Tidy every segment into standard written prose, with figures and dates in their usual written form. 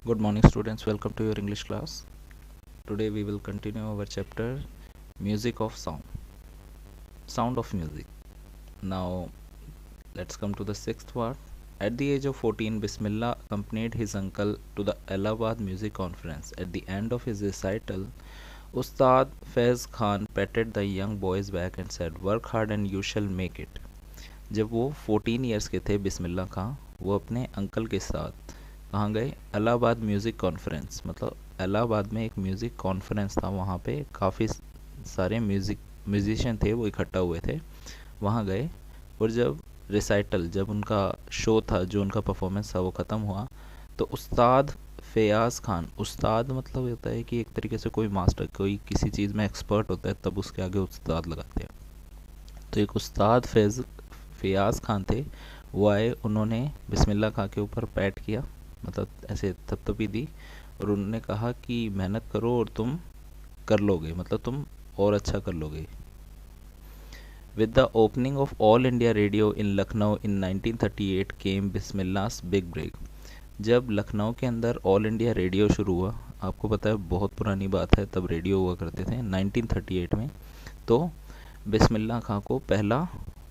Good morning students, welcome to your English class. Today we will continue our chapter Music of Sound. Sound of music. Now let's come to the sixth part. At the age of 14, Bismillah accompanied his uncle to the Allahabad Music Conference. At the end of his recital, Ustad Faiz Khan patted the young boy's back and said, "Work hard and you shall make it." जब वो 14 years के थे बिस्मिल्लाह खां, वो अपने uncle के साथ कहाँ गए? इलाहाबाद म्यूज़िक कॉन्फ्रेंस, मतलब इलाहाबाद में एक म्यूज़िक कॉन्फ्रेंस था, वहाँ पे काफ़ी सारे म्यूज़िशियन थे, वो इकट्ठा हुए थे, वहाँ गए। और जब उनका शो था, जो उनका परफॉर्मेंस था, वो ख़त्म हुआ तो उस्ताद फ़याज़ खान, उस्ताद मतलब होता है कि एक तरीके से कोई मास्टर, कोई किसी चीज़ में एक्सपर्ट होता है तब उसके आगे उस्ताद लगाते हैं। तो एक उस्ताद फ़याज़ खान थे, वो आए, उन्होंने बिस्मिल्लाह खां के ऊपर पैट किया, मतलब ऐसे थपथपी दी, और उन्होंने कहा कि मेहनत करो और तुम कर लोगे, मतलब तुम और अच्छा कर लोगे। With the opening of All India Radio in Lucknow in 1938 came Bismillah's big break. जब लखनऊ के अंदर ऑल इंडिया रेडियो शुरू हुआ, आपको पता है बहुत पुरानी बात है, तब रेडियो हुआ करते थे 1938 में, तो बिस्मिल्लाह खां को पहला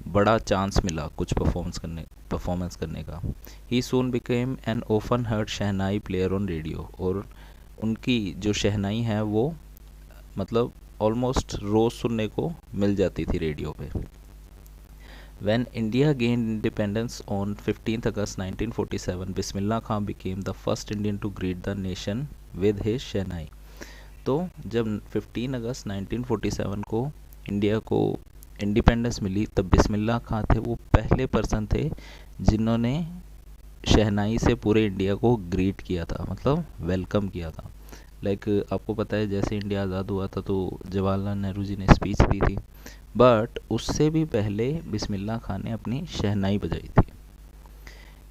बड़ा चांस मिला कुछ परफॉर्मेंस करने का। He soon became an open heart shehnai player on radio, और उनकी जो शहनाई है वो मतलब ऑलमोस्ट रोज़ सुनने को मिल जाती थी रेडियो पे। When India gained independence on 15th August 1947, Bismillah Khan became the first Indian to greet the nation with his शहनाई। तो जब 15 अगस्त 1947 को इंडिया को इंडिपेंडेंस मिली, तब बिस्मिल्लाह खां थे वो पहले पर्सन थे जिन्होंने शहनाई से पूरे इंडिया को ग्रीट किया था, मतलब वेलकम किया था। आपको पता है जैसे इंडिया आज़ाद हुआ था तो जवाहरलाल नेहरू जी ने स्पीच दी थी, बट उससे भी पहले बिस्मिल्लाह खां ने अपनी शहनाई बजाई थी।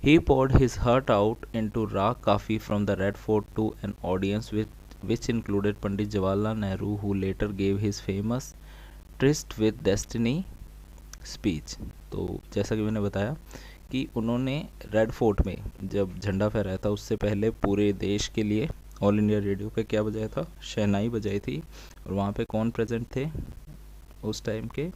He poured his heart out into Raag Kafi from the Red Fort to an audience which included Pandit Jawaharlal Nehru, who later gave his famous Tryst with Destiny speech. तो जैसा कि मैंने बताया कि उन्होंने रेड फोर्ट में जब झंडा फहराया था, उससे पहले पूरे देश के लिए ऑल इंडिया रेडियो पे क्या बजाया था? शहनाई बजाई थी। और वहाँ पे कौन प्रेजेंट थे? उस टाइम के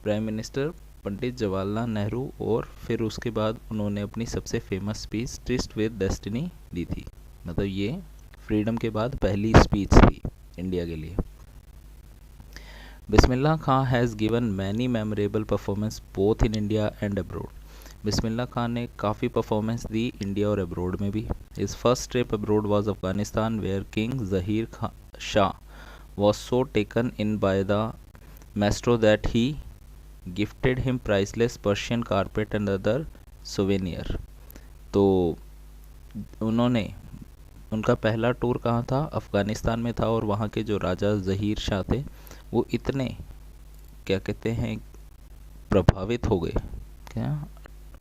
प्राइम मिनिस्टर पंडित जवाहरलाल नेहरू, और फिर उसके बाद उन्होंने अपनी सबसे famous speech tryst with destiny दी थी। मतलब ये फ्रीडम के बाद पहली स्पीच थी इंडिया के लिए। Bismillah Khan has given many memorable performance both in India and abroad. Bismillah Khan ने काफ़ी परफॉर्मेंस दी इंडिया और अब्रोड में भी। His first trip abroad was Afghanistan, where king Zahir Shah was so taken in by the maestro that he gifted him priceless Persian carpet and other souvenir। तो उनका पहला tour कहाँ था? अफ़गानिस्तान में था, और वहाँ के जो राजा ज़हीर शाह थे वो इतने क्या कहते हैं प्रभावित हो गए, क्या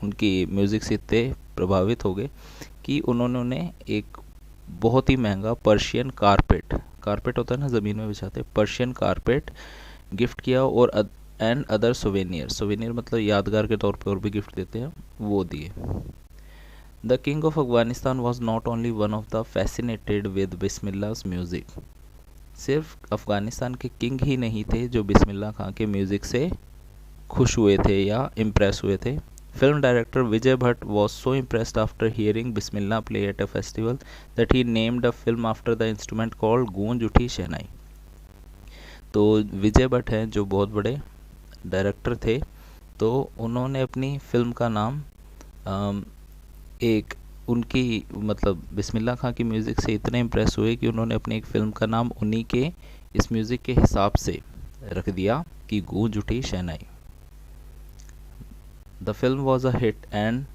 उनकी म्यूज़िक से इतने प्रभावित हो गए कि उन्होंने उन्हें एक बहुत ही महंगा पर्शियन कारपेट होता है ना ज़मीन में बिछाते, पर्शियन कारपेट गिफ्ट किया, और एंड अदर सोवेनियर मतलब यादगार के तौर पे और भी गिफ्ट देते हैं, वो दिए। The king of Afghanistan was not only one of the fascinated with Bismillah's music. सिर्फ अफ़गानिस्तान के किंग ही नहीं थे जो बिस्मिल्लाह खां के म्यूज़िक से खुश हुए थे या इम्प्रेस हुए थे। Film director Vijay Bhatt was so impressed after hearing Bismillah play at a festival that he named a film after the instrument called गूंज उठी शहनाई। तो विजय भट्ट हैं जो बहुत बड़े डायरेक्टर थे, तो उन्होंने अपनी फिल्म का नाम एक उनकी मतलब बिस्मिल्लाह खां की म्यूज़िक से इतने इम्प्रेस हुए कि उन्होंने अपनी एक फ़िल्म का नाम उन्हीं के इस म्यूज़िक के हिसाब से रख दिया कि Goonj Uthi Shehnai. The film was a hit and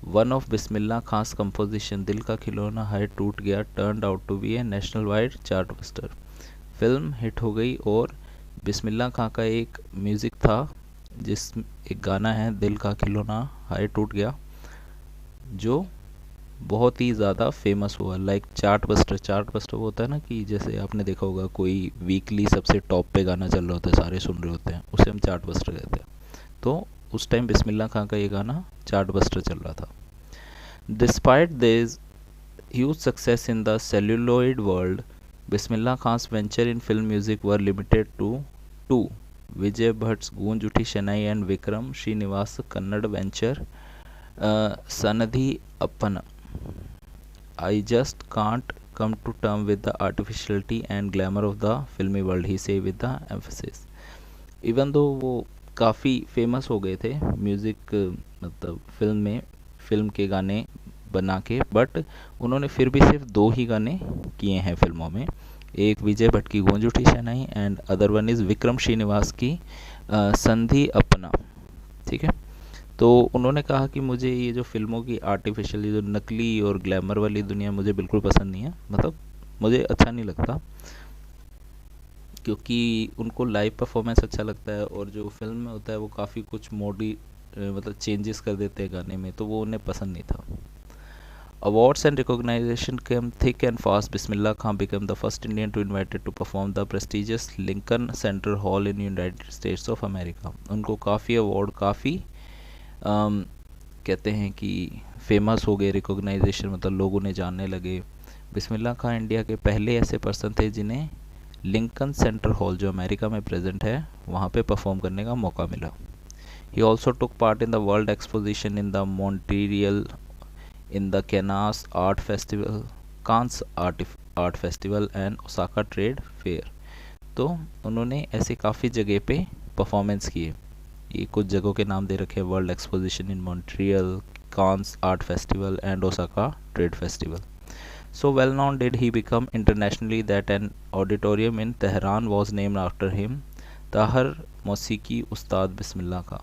one of Bismillah Khan's composition दिल का खिलौना है टूट गया turned out to be a national wide chart buster. Film hit हो गई, और बिस्मिल्लाह खां का एक म्यूज़िक था, एक गाना है दिल का खिलौना हाय टूट गया, जो बहुत ही ज़्यादा फेमस हुआ। चार्ट बस्टर वो होता है ना कि जैसे आपने देखा होगा कोई वीकली सबसे टॉप पे गाना चल रहा होता है, सारे सुन रहे होते हैं, उसे हम चार्ट बस्टर कहते हैं। तो उस टाइम बिस्मिल्लाह खां का ये गाना चार्ट बस्टर चल रहा था। Despite this huge success in the celluloid world, Bismillah Khan's venture in film music were limited to two: Vijay Bhatt's Goonj Uthi Shanai and Vikram Srinivas Kannada venture Sanadhi Appana. I just can't come to terms with the artificiality and glamour of the filmy world, he say with the emphasis. Even though वो काफ़ी famous हो गए थे music, मतलब film के गाने बना के, बट उन्होंने फिर भी सिर्फ 2 ही गाने किए हैं फिल्मों में। एक विजय भट्ट की Goonj Uthi Shehnai and other one is Vikram Srinivas की संधि अपना। ठीक है, तो उन्होंने कहा कि मुझे ये जो फिल्मों की आर्टिफिशियल, ये जो नकली और ग्लैमर वाली दुनिया मुझे बिल्कुल पसंद नहीं है, मतलब मुझे अच्छा नहीं लगता, क्योंकि उनको लाइव परफॉर्मेंस अच्छा लगता है और जो फिल्म में होता है वो काफ़ी कुछ मतलब चेंजेस कर देते हैं गाने में, तो वो उन्हें पसंद नहीं था। Awards and recognition came thick and fast. Bismillah Khan became the first Indian to invited to perform the prestigious Lincoln Center Hall in United States of America. उनको काफ़ी अवार्ड, काफ़ी कहते हैं कि फेमस हो गए, रिकॉग्नाइजेशन, मतलब लोग उन्हें जानने लगे। बिस्मिल्लाह खान इंडिया के पहले ऐसे पर्सन थे जिन्हें लिंकन सेंटर हॉल, जो अमेरिका में प्रेजेंट है, वहाँ पे परफॉर्म करने का मौका मिला। He also took part in the world exposition in the Montreal, in the Cannes art festival, Cannes art festival and Osaka trade fair. तो उन्होंने ऐसे काफ़ी जगह पे परफॉर्मेंस किए। ये कुछ जगहों के नाम दे रखे हैं: world exposition in Montreal, Cannes art festival and Osaka trade festival. So well known did he become internationally that an auditorium in Tehran was named after him, ताहर मौसीकी उस्ताद बिस्मिल्लाह का।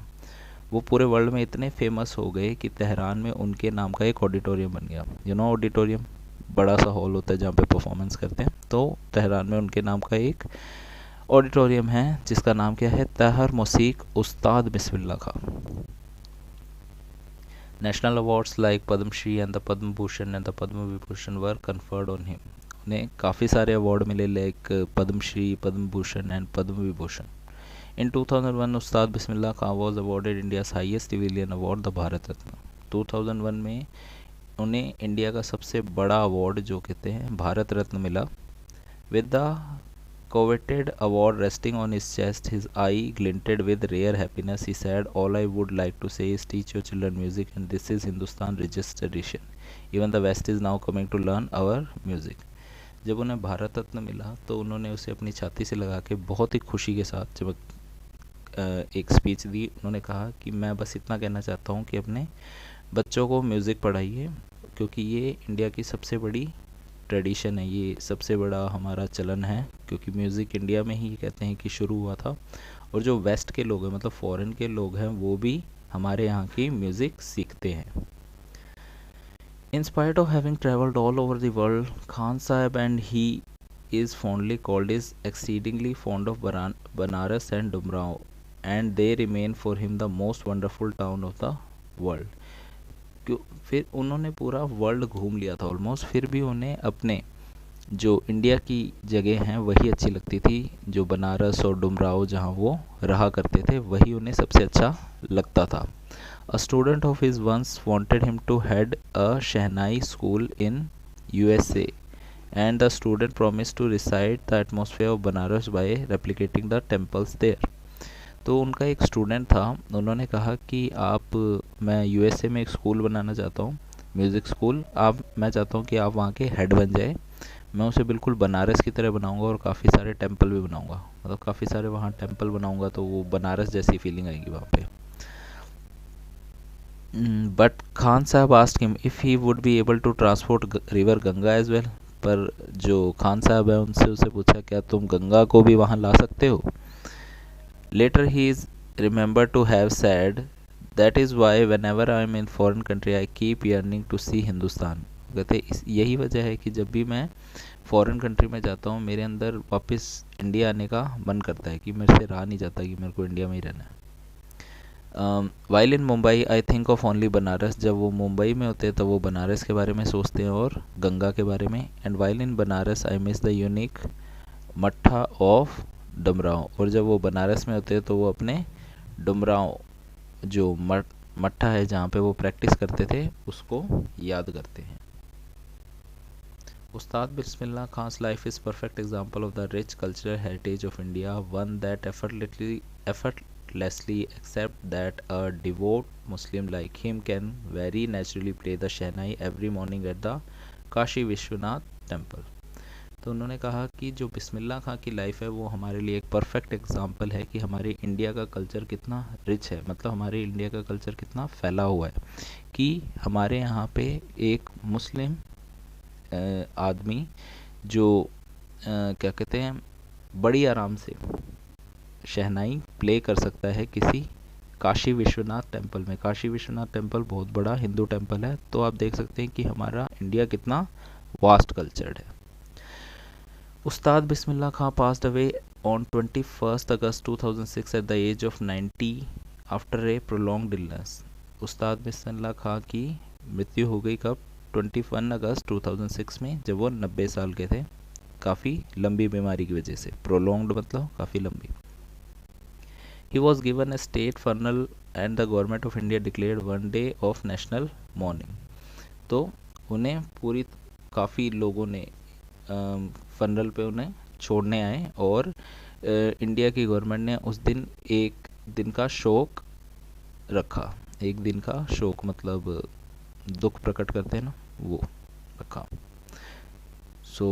वो पूरे वर्ल्ड में इतने फेमस हो गए कि तेहरान में उनके नाम का एक ऑडिटोरियम बन गया। यू नो ऑडिटोरियम, बड़ा सा हॉल होता है जहाँ पे परफॉर्मेंस करते हैं, तो तेहरान में उनके नाम का एक ऑडिटोरियम है जिसका नाम क्या है? ताहर मौसीक उस्ताद बिस्मिल्लाह का। National awards like Padma Shri and the Padma Bhushan and the Padma Vibhushan were conferred on him. उन्हें काफ़ी सारे अवार्ड मिले, like Padma Shri, Padma Bhushan and Padma Vibhushan. In 2001 Ustad Bismillah Khan was awarded India's highest civilian award, the Bharat Ratna. 2001 में उन्हें इंडिया का सबसे बड़ा अवार्ड, जो कहते हैं भारत रत्न, मिला। With the coveted award resting on his chest, his eye glinted with rare happiness. He said, all I would like to say is teach your children music, and this is Hindustan richest tradition. Even the West is now coming to learn our music. जब उन्हें भारत रत्न मिला तो उन्होंने उसे अपनी छाती से लगा के बहुत ही खुशी के साथ जब एक स्पीच दी, उन्होंने कहा कि मैं बस इतना कहना चाहता हूँ कि अपने बच्चों को म्यूज़िक पढ़ाइए, क्योंकि ये इंडिया की सबसे बड़ी ट्रेडिशन है, ये सबसे बड़ा हमारा चलन है, क्योंकि म्यूज़िक इंडिया में ही कहते हैं कि शुरू हुआ था, और जो वेस्ट के लोग हैं, मतलब फॉरेन के लोग हैं, वो भी हमारे यहाँ की म्यूज़िक सीखते हैं। In spite of having travelled all over the world, Khan Sahab and he is fondly called is exceedingly fond of Banaras and Dumraon, and they remain for him the most wonderful town of the world. फिर उन्होंने पूरा world घूम लिया था almost, फिर भी उन्हें अपने जो इंडिया की जगह हैं वही अच्छी लगती थी। जो बनारस और डुमराव जहाँ वो रहा करते थे, वही उन्हें सबसे अच्छा लगता था। A student of his once wanted him to head a shehnai school in USA, and the student promise to reside the atmosphere of Banaras by replicating the temples there. तो उनका एक स्टूडेंट था, उन्होंने कहा कि मैं USA में एक स्कूल बनाना चाहता हूँ, म्यूज़िक स्कूल, मैं चाहता हूँ कि आप वहाँ के हेड बन जाए। मैं उसे बिल्कुल बनारस की तरह बनाऊँगा और काफ़ी सारे टेम्पल भी बनाऊँगा, मतलब काफ़ी सारे वहाँ टेम्पल बनाऊँगा, तो वो बनारस जैसी फीलिंग आएगी वहाँ पे। But Khan Sahab asked him if he would be able to transport river Ganga as well. पर जो खान साहब है उनसे उसे पूछा, क्या तुम गंगा को भी वहाँ ला सकते हो? Later he is remembered to have said, that is why whenever I am in foreign country I keep yearning to see Hindustan. कहते यही वजह है कि जब भी मैं फॉरेन कंट्री में जाता हूँ, मेरे अंदर वापस इंडिया आने का मन करता है, कि मेरे से रहा नहीं जाता कि मेरे को इंडिया में ही रहना है। While in Mumbai I think of only Banaras. जब वो मुंबई में होते हैं तो वो बनारस के बारे में सोचते हैं और गंगा के बारे में। And while in Banaras I miss the unique मट्ठा ऑफ डुमराव। और जब वो बनारस में होते हैं तो वो अपने डुमराव जो मट्ठा है जहाँ पे वो प्रैक्टिस करते थे, उसको याद करते हैं। Ustad Bismillah Khan's life is perfect example of the rich cultural heritage of India, one that effortlessly accept that a devout Muslim like him can very naturally play the Shehnai every morning at the Kashi Vishwanath temple. तो उन्होंने कहा कि जो बिस्मिल्लाह खां की life है वो हमारे लिए एक परफेक्ट एग्जांपल है कि हमारे इंडिया का कल्चर कितना रिच है, मतलब हमारे इंडिया का कल्चर कितना फैला हुआ है, कि हमारे यहाँ पे एक मुस्लिम आदमी जो क्या कहते हैं बड़ी आराम से शहनाई प्ले कर सकता है किसी काशी विश्वनाथ टेम्पल में। काशी विश्वनाथ टेम्पल बहुत बड़ा हिंदू टेम्पल है, तो आप देख सकते हैं कि हमारा इंडिया कितना वास्ट कल्चर्ड है। Ustad Bismillah Khan passed away on 21 August 2006 at the age of 90 after a prolonged illness. Ustad Bismillah खां की मृत्यु हो गई कब? 21 अगस्त 2006 में, जब वो 90 साल के थे, काफ़ी लंबी बीमारी की वजह से। प्रोलॉन्ग्ड मतलब काफ़ी लंबी। He was given a state funeral and the government of India declared one day of national mourning। तो उन्हें पूरी काफ़ी लोगों ने फनरल पे उन्हें छोड़ने आए और इंडिया की गवर्नमेंट ने उस दिन एक दिन का शोक रखा। एक दिन का शोक मतलब दुख प्रकट करते हैं ना, वो रखा। So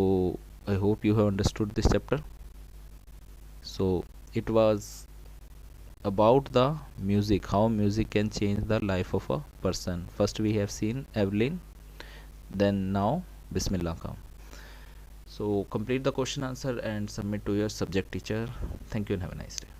I hope you have understood this chapter. So it was about the music, how music can change the life of a person. First we have seen Evelyn, then now Bismillah Khan. So complete the question answer and submit to your subject teacher. Thank you and have a nice day.